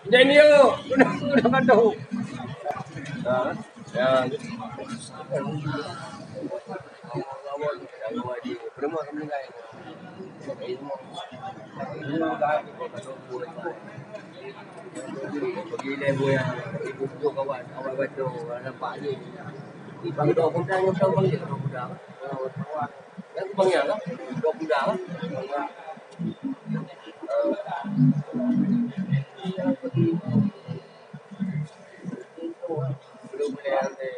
Jadi yo, udah kado. Ya, begini bu ya, ibu kawan, awal betul, nampak ni. Bang dua kuda yang tahu bang dia dua kuda. Yang bang ya lah, dua kuda lah. Belum boleh ada.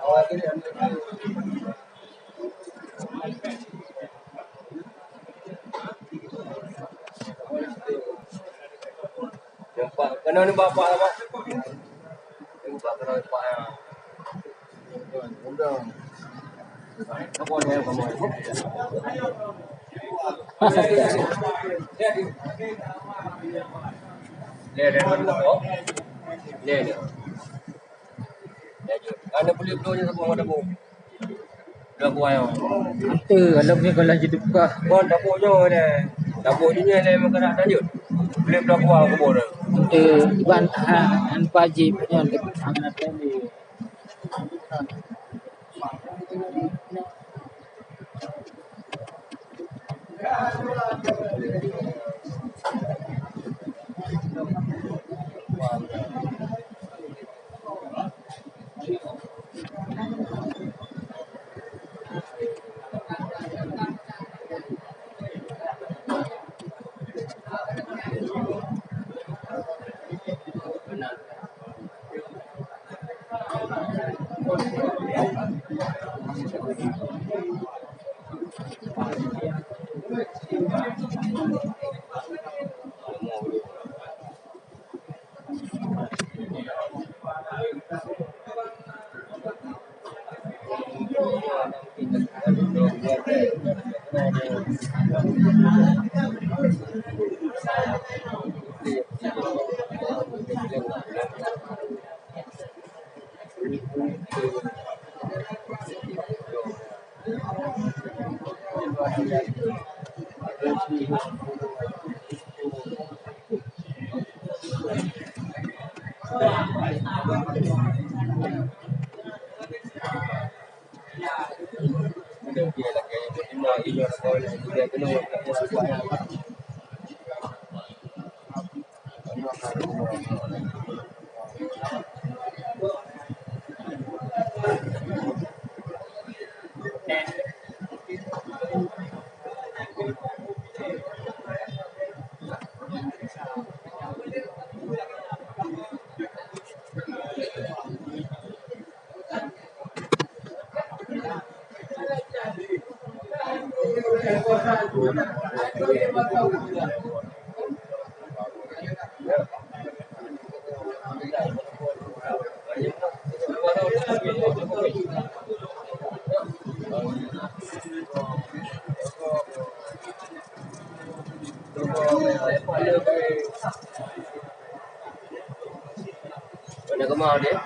Awal ni. Nampak, kena ni bapak lah pak. Nampak kena bapak ya. Udah. Apa ni yang kamu? Dia mana kau? Dia. Anda boleh blow nya sama ada bu. Dah buat yang. Ante alam ni kalau jadi buka. Bon dapurnya ni. Dapur ni ni makan nak lanjut. Boleh blow buat aku boleh. Ante iban an paji punya ante sangat ni. Mana kemau dia?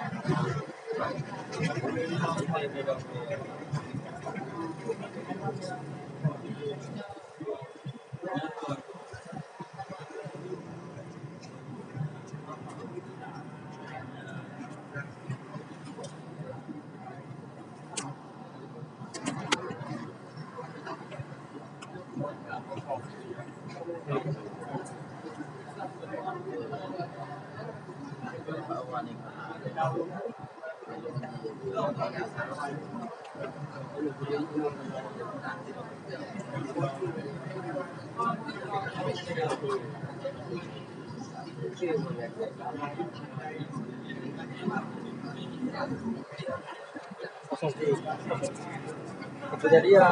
Itu jadi ya.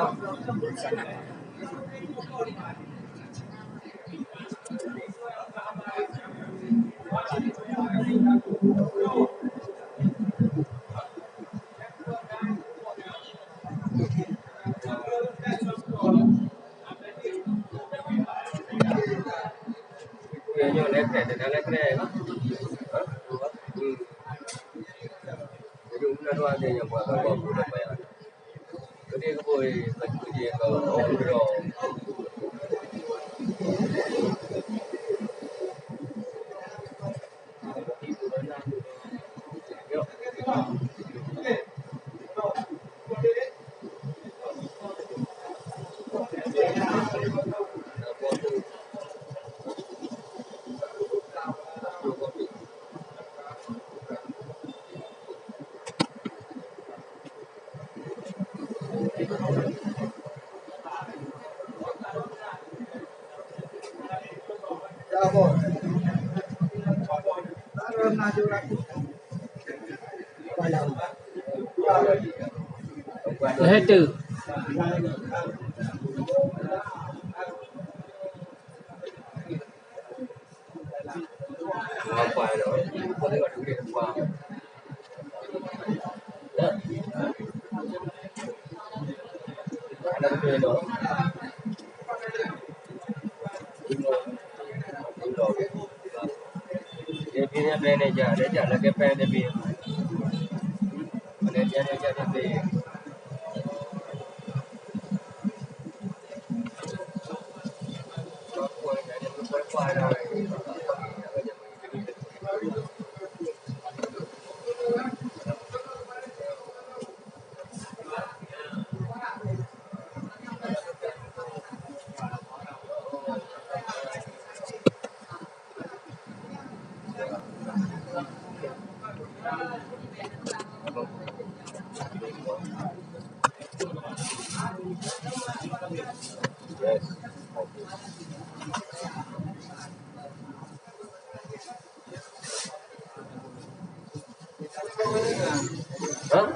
Yang lekre, dan lekre. Jadi umumnya tu ada yang buat apa-apa bayar. boy baju dia kau orang bro. Itu. Apa itu? Boleh ada duit apa? Ada duit itu. Dia punya manager, dia jalan ke pen dia punya. Manager dia jalan dia. Apa yang ada beberapa ada. Yes. Hah?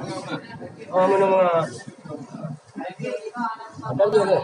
Oh, mana mga apa dia tu?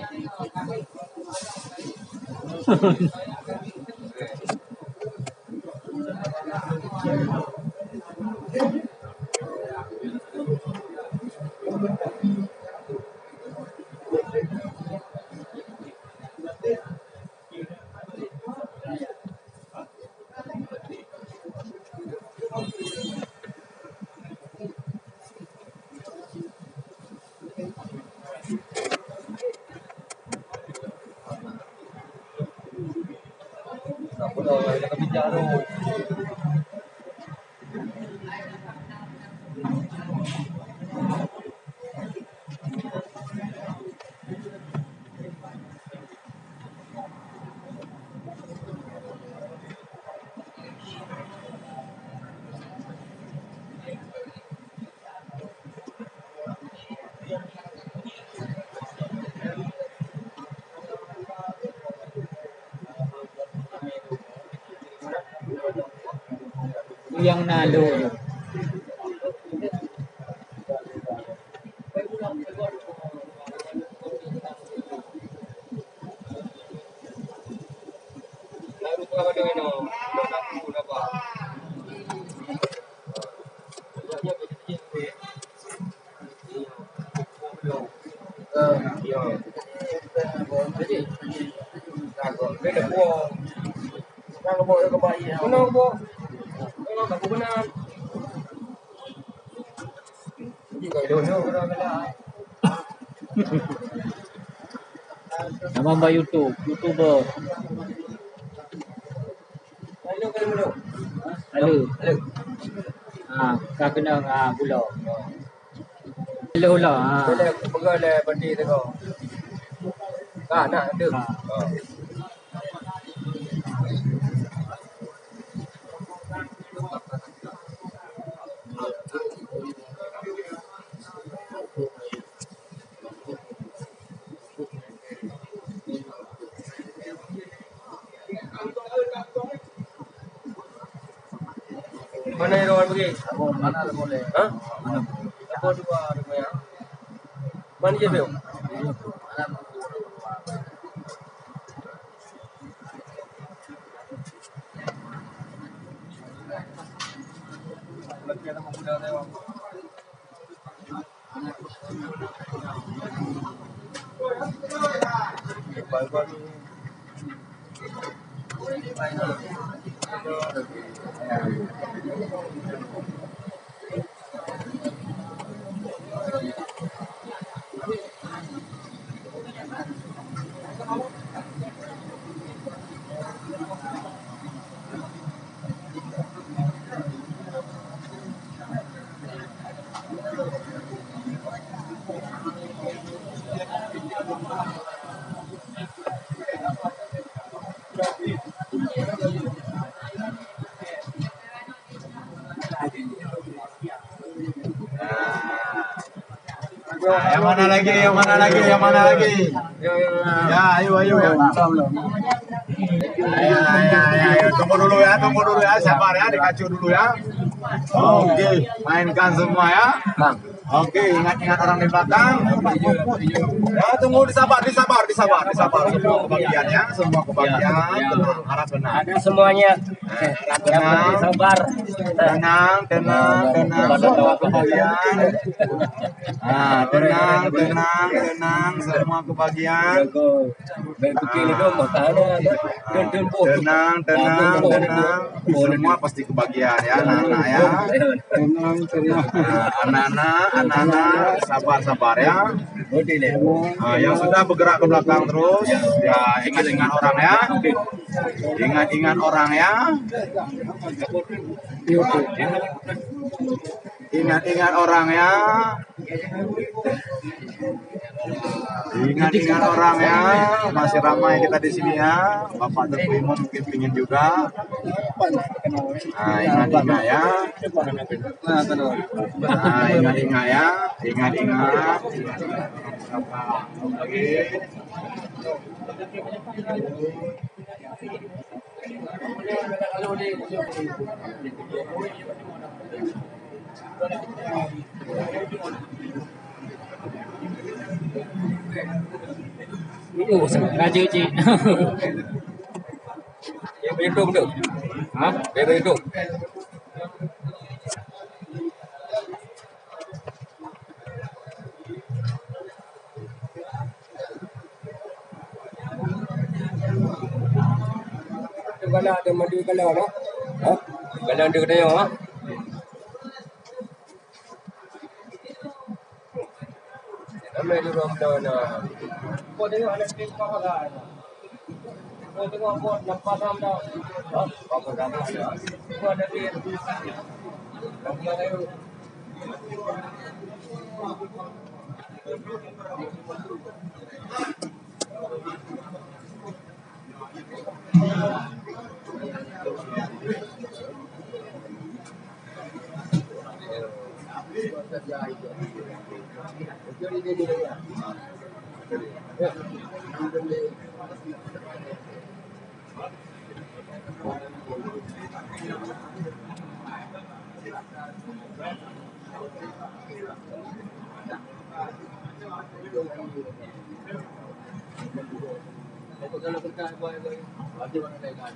Apa dah nak bicara? Yang nalo. Lalu apa dia no? Nak aku apa? Ya, ya. Jadi, takut. Dia dah buang. Nak bawa ke bayi. Mana bawa? Kalau tak benar. Jika dono benar-benar. Nama mbak YouTuber. Hello, hello. Halo. Hello. Kau kena pula. Halo lah. Boleh pegang bandi tu kau. Nak ada. Mana yang orang pergi? Mana boleh? Ha? Apa dua rumah ya? Mana je tu? Lagi ada pemuda lewat. Baru-baru Yang mana lagi? Yang mana lagi? Yang mana lagi? Ya, ayo, ayo, ya. Ayo, tunggu dulu ya, sabar ya, dikacu dulu ya. Oke, mainkan semua ya. Oke, ingat-ingat orang di belakang. Ya, tunggu, disabar. Semua kebagian ya, semua kebagian. Tenang, harap tenang. Ada semuanya. Harap Yang penting tenang. sabar. Tenang, semua kebagian. Nah, tenang, semua kebagian. Tenang, semua pasti kebagian ya, anak-anak ya. Nah, anak-anak, sabar ya. Nah, yang sudah bergerak ke belakang terus, ya ingat-ingat orang ya. Ingat-ingat orang ya. Ingat-ingat orang ya. Ingat-ingat orang ya. Masih ramai kita di sini ya. Bapak Teguh Imam mungkin pingin juga. Nah, ingat-ingat ya. Nah, ingat-ingat ya. Ingat-ingat. Lagi. Raju Cik. Dia berhitung tu. Hah? Dia berhitung. Kalau ada mandi kalau no. Ha? Kalau ada kena yo ha. Ramai di ruang mana. Kau tengok ada kes apa dah. Kau tengok bot nampak sam dah. Ha? Apa dah? Kau ada di. Nampak dah. Kalau kita buat ada mana lagi kan?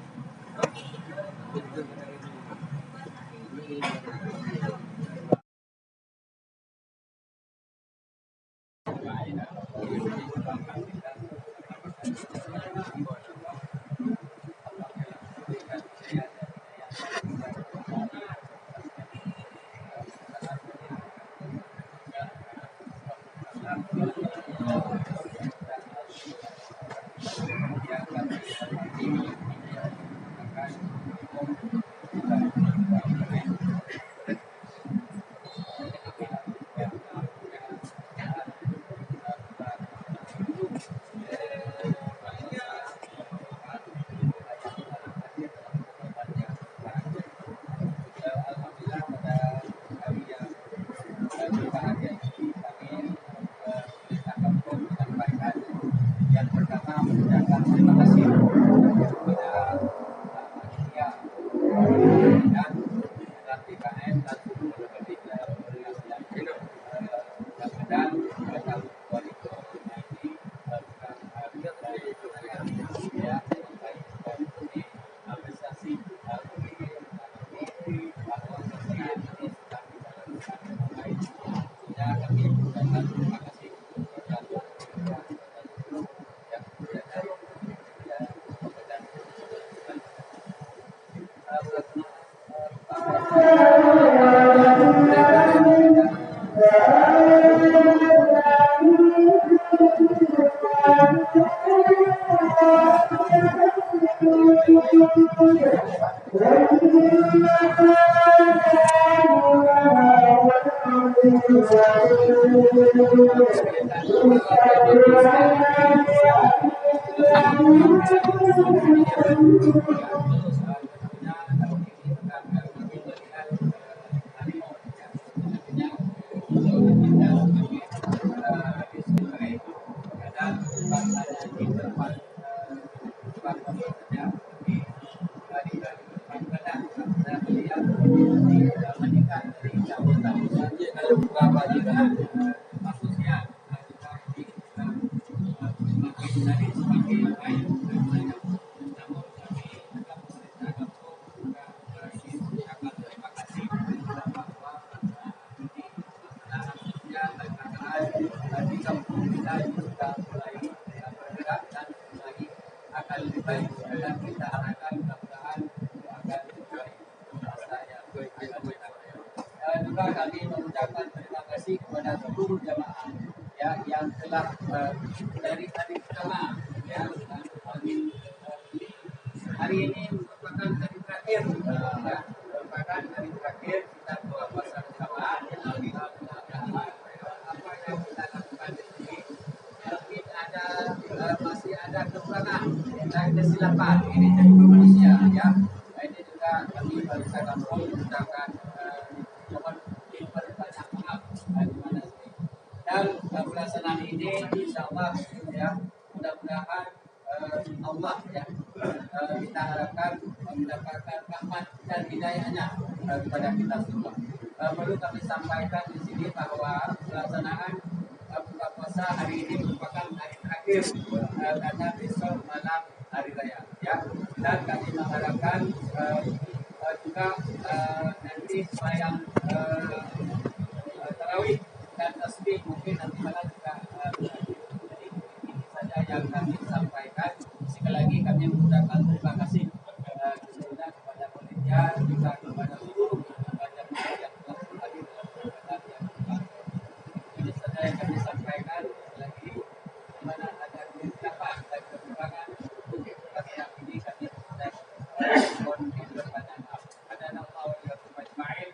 dari sebagai baik saya minta maaf kami akan pemerintah kampung juga mengucapkan terima kasih bahwa ini ya keadaan di kampung kita juga mulai bergerak dan lagi akan lebih baik dan kita harapkan mudah-mudahan akan lebih baik. Saya juga kami mengucapkan terima kasih kepada seluruh jamaah ya yang telah dari hari pertama ya hari ini merupakan hari terakhir ya merupakan hari terakhir kita buka puasa bersama apa yang kita lakukan di sini mungkin ada masih ada kekurangan dan kesilapan ini dari manusia ya ini juga kami bangsa kampung mengucapkan mohon banyak maaf di mana sini dan pelaksanaan ini insyaallah ya mudah-mudahan Allah ya kita harapkan mendapatkan rahmat dan hidayahnya kepada kita semua. Perlu kami sampaikan di sini bahwa pelaksanaan buka puasa hari ini merupakan hari terakhir karena besok malam hari raya ya dan kami mengharapkan juga nanti sembahyang tarawih dan tasbih mungkin nanti malam juga jadi ini saja yang kami sampaikan. Sekali lagi kami mengucapkan terima kasih khususnya kepada panitia juga kepada seluruh jamaah yang telah hadir dalam kegiatan yang kita. Ini saja yang kami sampaikan. Lagi di mana ada kesilapan dan kekurangan mungkin yang ini kami mohon berbanyak maaf.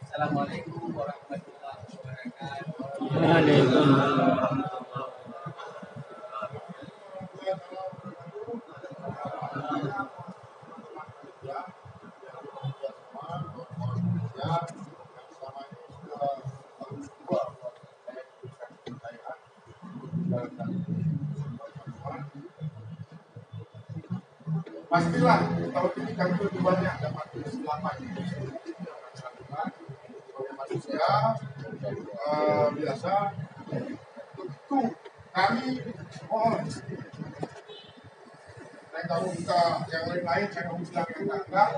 Assalamualaikum warahmatullahi wabarakatuh. Waalaikumsalam. Pastilah tahun ini kami lebih banyak dapat kesilapan sebagai manusia biasa. Tentu kami mohon dan kalau kita yang lain-lain saya mau bilang yang enggak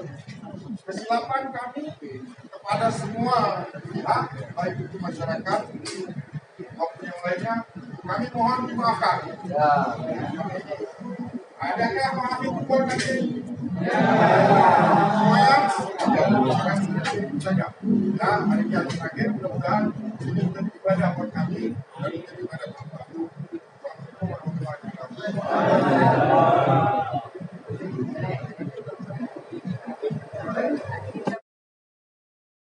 kesilapan kami kepada semua pihak baik itu masyarakat maupun yang lainnya kami mohon dimaafkan. Adakah maaf itu pun nanti? Semuanya saja. Nah, hari ini terakhir mudah-mudahan ini menjadi ibadah buat kami dan menjadi ibadah